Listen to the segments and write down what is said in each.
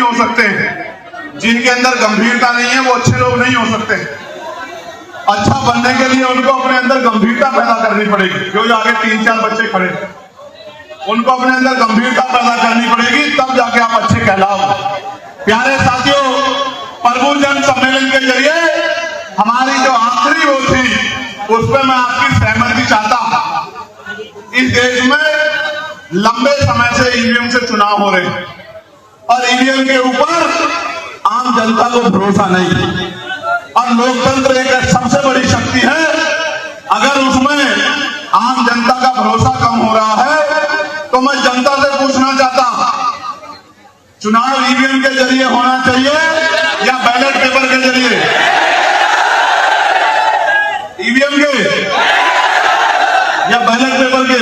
हो सकते हैं, जिनके अंदर गंभीरता नहीं है वो अच्छे लोग नहीं हो सकते। अच्छा बनने के लिए उनको अपने अंदर गंभीरता पैदा करनी पड़ेगी। जो आगे 3-4 बच्चे खड़े, उनको अपने अंदर गंभीरता पैदा करनी पड़ेगी, तब जाके आप अच्छे कहलाओ। प्यारे साथियों, प्रभु जन सम्मेलन के जरिए हमारी जो आखिरी वो थी, उस पर मैं आपकी सहमति चाहता हूं। इस देश में लंबे समय से ईवीएम से चुनाव हो रहे हैं और ईवीएम के ऊपर आम जनता को भरोसा नहीं, और लोकतंत्र एक सबसे बड़ी शक्ति है। अगर उसमें आम जनता का भरोसा कम हो रहा है, तो मैं जनता से पूछना चाहता हूं, चुनाव ईवीएम के जरिए होना चाहिए या बैलेट पेपर के जरिए? ईवीएम के या बैलेट पेपर के?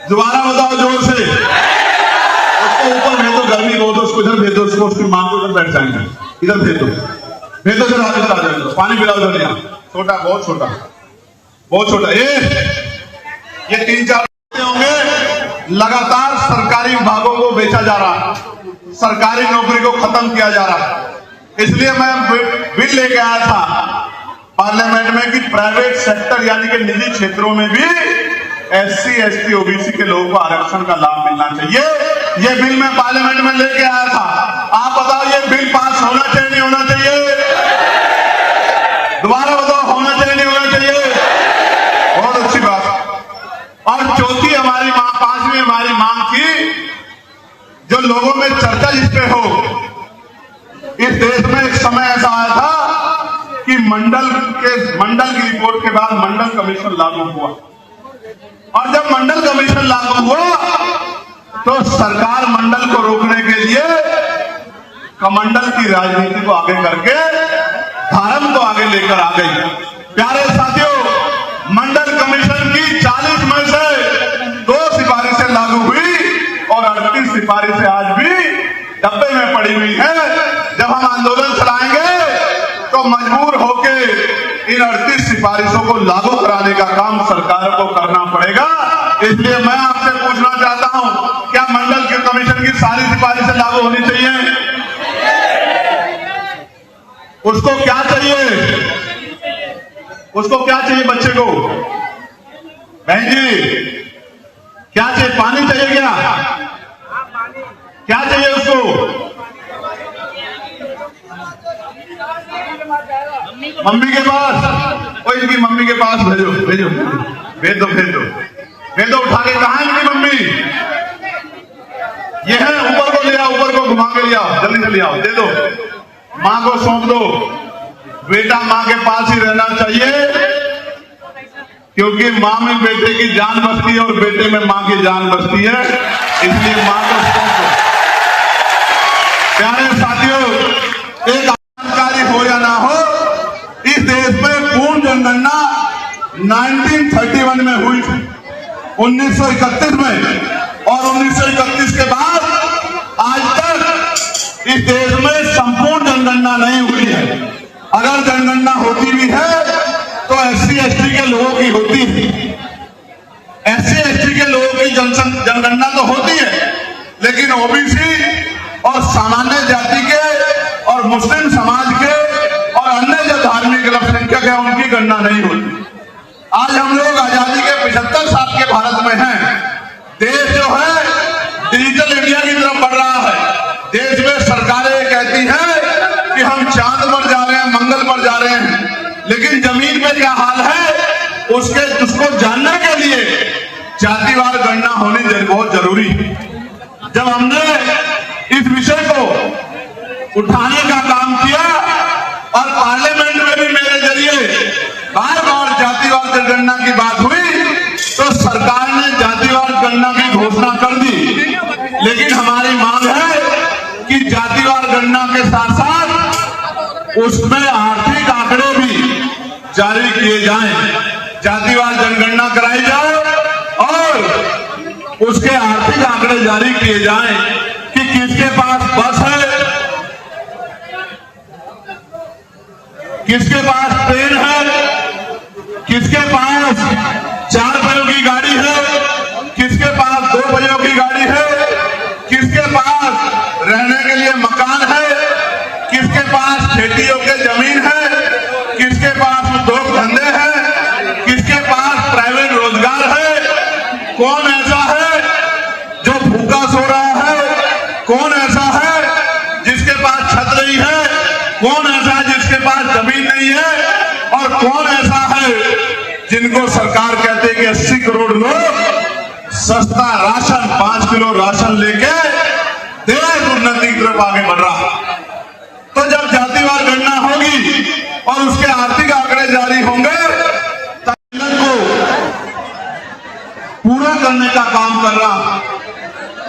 दोबारा बताओ जोर से। उसको ऊपर भेजो, गर्मी बहुत, उसको इधर भेजो, उसको उसकी मां को इधर बैठ जाएंगे, इधर भेजो, भेजो सर, हाथ इधर आ जाओ, पानी पिलाओ इधर। यहाँ छोटा, बहुत छोटा, बहुत छोटा। ये 3-4 होंगे। लगातार सरकारी विभागों को बेचा जा रहा है, सरकारी नौकरी को खत्म किया जा रहा है। इसलिए मैं बिल लेके आया था पार्लियामेंट में कि प्राइवेट सेक्टर यानी कि निजी क्षेत्रों में भी SC, ST, OBC के लोगों को आरक्षण का लाभ मिलना चाहिए। ये बिल मैं पार्लियामेंट में लेके आया था। आप बताओ, ये बिल पास होना चाहिए नहीं होना चाहिए? दोबारा बताओ, होना चाहिए नहीं होना चाहिए? बहुत अच्छी बात। और चौथी हमारी मांग, 5वीं हमारी मांग थी, जो लोगों में चर्चा जिस पे हो। इस देश में एक समय ऐसा आया था कि मंडल की रिपोर्ट के बाद मंडल कमीशन लागू हुआ, और जब मंडल कमीशन लागू हुआ तो सरकार मंडल को रोकने के लिए कमंडल की राजनीति को आगे करके धर्म को आगे लेकर आ गई। प्यारे साथियों, मंडल कमीशन की 40 में से 2 सिफारिशें लागू हुई और 38 सिफारिशें आज भी डब्बे में पड़ी हुई है। जब हम आंदोलन चलाएंगे तो मजबूर होके इन 38 सिफारिशों को लागू कराने का काम सरकार को करना पड़ेगा। इसलिए मैं आपसे पूछना चाहता हूं, क्या मंडल के कमीशन की सारी सिफारिशें लागू होनी चाहिए? उसको क्या चाहिए? उसको क्या चाहिए बच्चे को? बहन जी, क्या चाहिए? पानी चाहिए क्या? क्या चाहिए उसको? मम्मी के पास? ओ, इनकी मम्मी के पास भेजो, भेजो, भेज दो, भेज दो, भेज दो। उठा के, कहां है इनकी मम्मी? ये है, ऊपर को ले आओ, ऊपर को घुमा के ले आओ, जल्दी से ले आओ, दे दो, मां को सौंप दो। बेटा मां के पास ही रहना चाहिए, क्योंकि मां में बेटे की जान बसती है और बेटे में मां की जान बसती है, इसलिए मां को सौंप दो। प्यारे साथियों, एक जानकारी हो या ना हो, इस देश में पूर्ण जनगणना 1931 में हुई थी, 1931 में, और 1931 के बाद आज तक इस देश में संपूर्ण जनगणना नहीं हुई है। अगर जनगणना होती भी है तो SC, ST के लोगों की होती है। SC, ST के लोगों की जनगणना तो होती है, लेकिन OBC और सामान्य जाति के और मुस्लिम समाज के और अन्य जो धार्मिक अल्पसंख्यक है, उनकी गणना नहीं होती। आज हम लोग आजादी के 75 साल के भारत में हैं। देश जो है डिजिटल इंडिया की तरफ बढ़ रहा है। देश में सरकारें कहती हैं कि हम चांद पर जा रहे हैं, मंगल पर जा रहे हैं, लेकिन जमीन पे क्या हाल है उसको जानने के लिए जातिवार गणना होनी बहुत जरूरी है। जब हमने इस विषय को उठाने का काम किया और पार्लियामेंट में भी मेरे जरिए बार बार जातिवार जनगणना की बात हुई, तो सरकार ने जातिवार गणना की घोषणा कर दी। लेकिन हमारी मांग है कि जातिवार गणना के साथ साथ उसमें आर्थिक आंकड़े भी जारी किए जाएं। जातिवार जनगणना कराई जाए और उसके आर्थिक आंकड़े जारी किए जाएं कि किसके पास बस है, किसके पास ट्रेन है, किसके पास 4 पहियों की गाड़ी है, किसके पास 2 पहियों की गाड़ी है, किसके पास रहने के लिए मकान है, किसके पास खेतियों के जमीन है, किसके पास उद्योग धंधे हैं, किसके पास प्राइवेट रोजगार है। कौन ऐसा है जो भूखा सो रहा है? कौन ऐसा है जिसके पास छत नहीं है? कौन ऐसा है जिसके पास जमीन नहीं है? और कौन ऐसा है जिनको सरकार कहते हैं कि 80 करोड़ लोग सस्ता राशन 5 किलो राशन लेके देश उन्नति की तरफ आगे बढ़ रहा। तो जब जातिवार गणना होगी और उसके आर्थिक आंकड़े जारी होंगे तब को पूरा करने का काम कर रहा।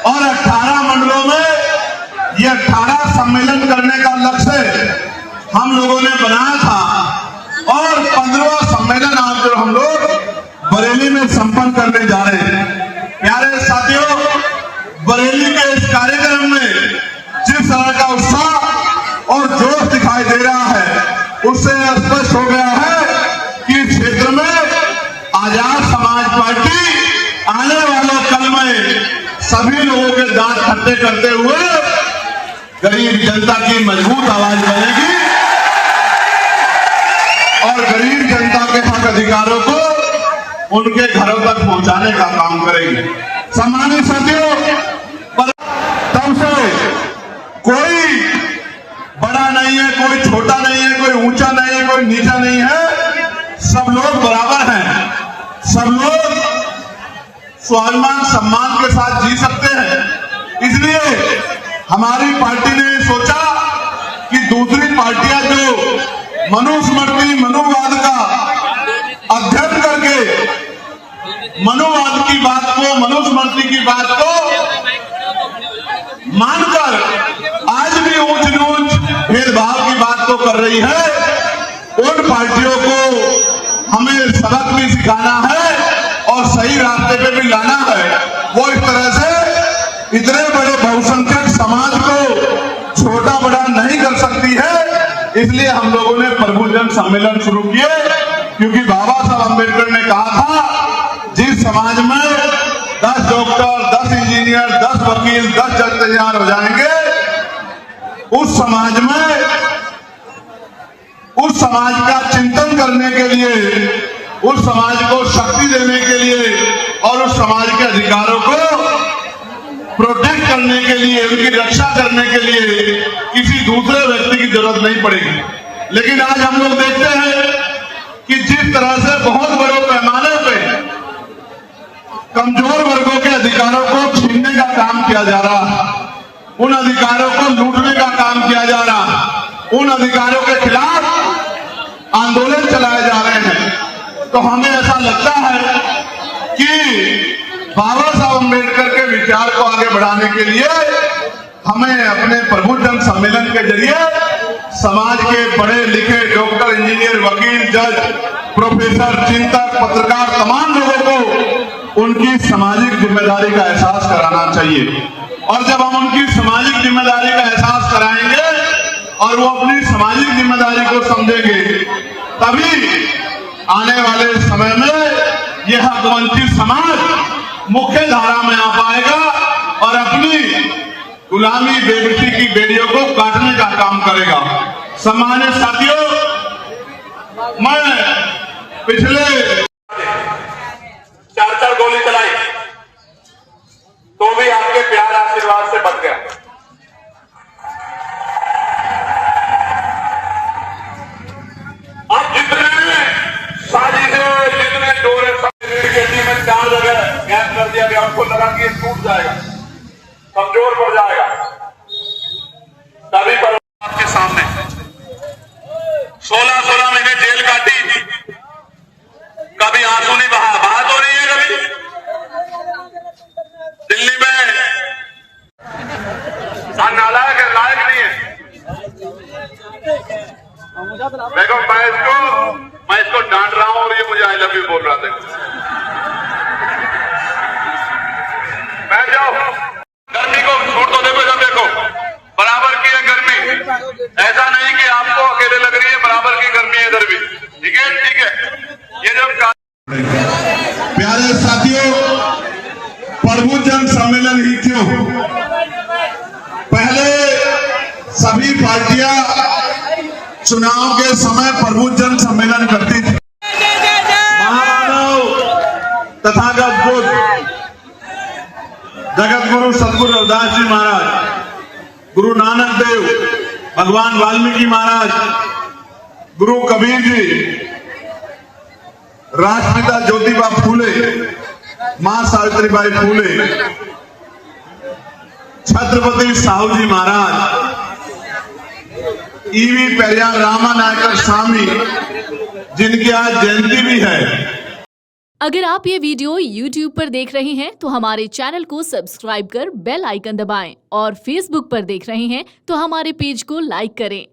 और 18 मंडलों में ये 18 सम्मेलन करने का लक्ष्य हम लोगों ने बनाया था और 15वां सम्मेलन आज जो हम लोग बरेली में संपन्न करने जा रहे हैं। प्यारे साथियों, बरेली के इस कार्यक्रम में जिस तरह का उत्साह और जोश दिखाई दे रहा है उससे स्पष्ट हो गया है कि इस क्षेत्र में आजाद समाज पार्टी आने वाले कल में सभी लोगों के दांत खट्टे करते हुए गरीब जनता की मजबूत आवाज बनेगी और गरीब जनता के हक अधिकारों को उनके घरों तक पहुंचाने का काम करेंगे। सम्मानित साथियों, तब से कोई बड़ा नहीं है, कोई छोटा नहीं है, कोई ऊंचा नहीं है, कोई नीचा नहीं है, सब लोग बराबर हैं। सब लोग स्वाभिमान सम्मान के साथ जी सकते हैं। इसलिए हमारी पार्टी ने सोचा कि दूसरी पार्टियां जो मनुस्मृति मनुवाद का अध्ययन करके मनुवाद की बात को मनुस्मृति की बात को मानकर आज भी ऊंच नीच भेदभाव की बात को कर रही है, उन पार्टियों को हमें सबक भी सिखाना है और सही रास्ते पे भी लाना है। वो इस तरह से इतने बड़े बहुसंख्यक समाज को छोटा बड़ा नहीं कर सकती है। इसलिए हम लोगों ने प्रभु जन सम्मेलन शुरू किए, क्योंकि बाबा साहब अम्बेडकर ने कहा था जिस समाज में 10 डॉक्टर 10 इंजीनियर 10 वकील 10 जज तैयार हो जाएंगे, उस समाज का चिंतन करने के लिए, उस समाज को शक्ति देने के लिए और उस समाज के अधिकारों को प्रोटेक्ट करने के लिए, उनकी रक्षा करने के लिए किसी दूसरे व्यक्ति की जरूरत नहीं पड़ेगी। लेकिन आज हम लोग देखते हैं कि जिस तरह से बहुत बड़े पैमाने पे कमजोर वर्गों के अधिकारों को छीनने का काम किया जा रहा, उन अधिकारों को लूटने का काम किया जा रहा, उन अधिकारों के खिलाफ आंदोलन चलाए जा रहे हैं, तो हमें ऐसा लगता है कि बाबा साहब अम्बेडकर के विचार को आगे बढ़ाने के लिए हमें अपने प्रभु जन सम्मेलन के जरिए समाज के पढ़े लिखे डॉक्टर इंजीनियर वकील जज प्रोफेसर चिंतक पत्रकार तमाम लोगों को उनकी सामाजिक जिम्मेदारी का एहसास कराना चाहिए। और जब हम उनकी सामाजिक जिम्मेदारी का एहसास कराएंगे और वो अपनी सामाजिक जिम्मेदारी को समझेंगे, तभी आने वाले समय में यह हकवंचित समाज मुख्य धारा में आ पाएगा और अपनी गुलामी बेबसी की बेड़ियों को काटने का काम करेगा। सम्मानित साथियों, मैं पिछले 4 गोली चलाई तो भी आपके प्यार आशीर्वाद से बच गया। अब जितने साजिशें जितने डोरे में 4 जगह गैप कर दिया गया, उनको लगा कि ये टूट जाएगा, कमजोर पड़ जाएगा, तभी पर आपके सामने 16 महीने जेल काटी, कभी आंसू नहीं बहा, तो नहीं है कभी। दिल्ली में नालायक है, लायक नहीं है। मैं इसको डांट रहा हूं और ये मुझे आई लव यू बोल रहा था। बैठ जाओ, गर्मी को छूट तो देखो, जब देखो बराबर की है गर्मी, ऐसा नहीं कि आपको अकेले लग रही है, बराबर की गर्मी है इधर भी। ठीक है। ये जब प्यारे साथियों, प्रभु जन सम्मेलन ही क्यों, पहले चुनाव के समय प्रबुद्ध सम्मेलन करती थी। महामानव तथागत बुद्ध जगत गुरु सतगुरु रविदास जी महाराज, गुरु नानक देव, भगवान वाल्मीकि महाराज, गुरु कबीर जी, राष्ट्रपिता ज्योतिबा फूले, मां सावित्रीबाई फूले, छत्रपति साहू जी महाराज, ईवी पेरियार रामानायकर स्वामी, जिनकी आज जयंती भी है। अगर आप ये वीडियो YouTube पर देख रहे हैं तो हमारे चैनल को सब्सक्राइब कर बेल आइकन दबाएं और Facebook पर देख रहे हैं तो हमारे पेज को लाइक करें।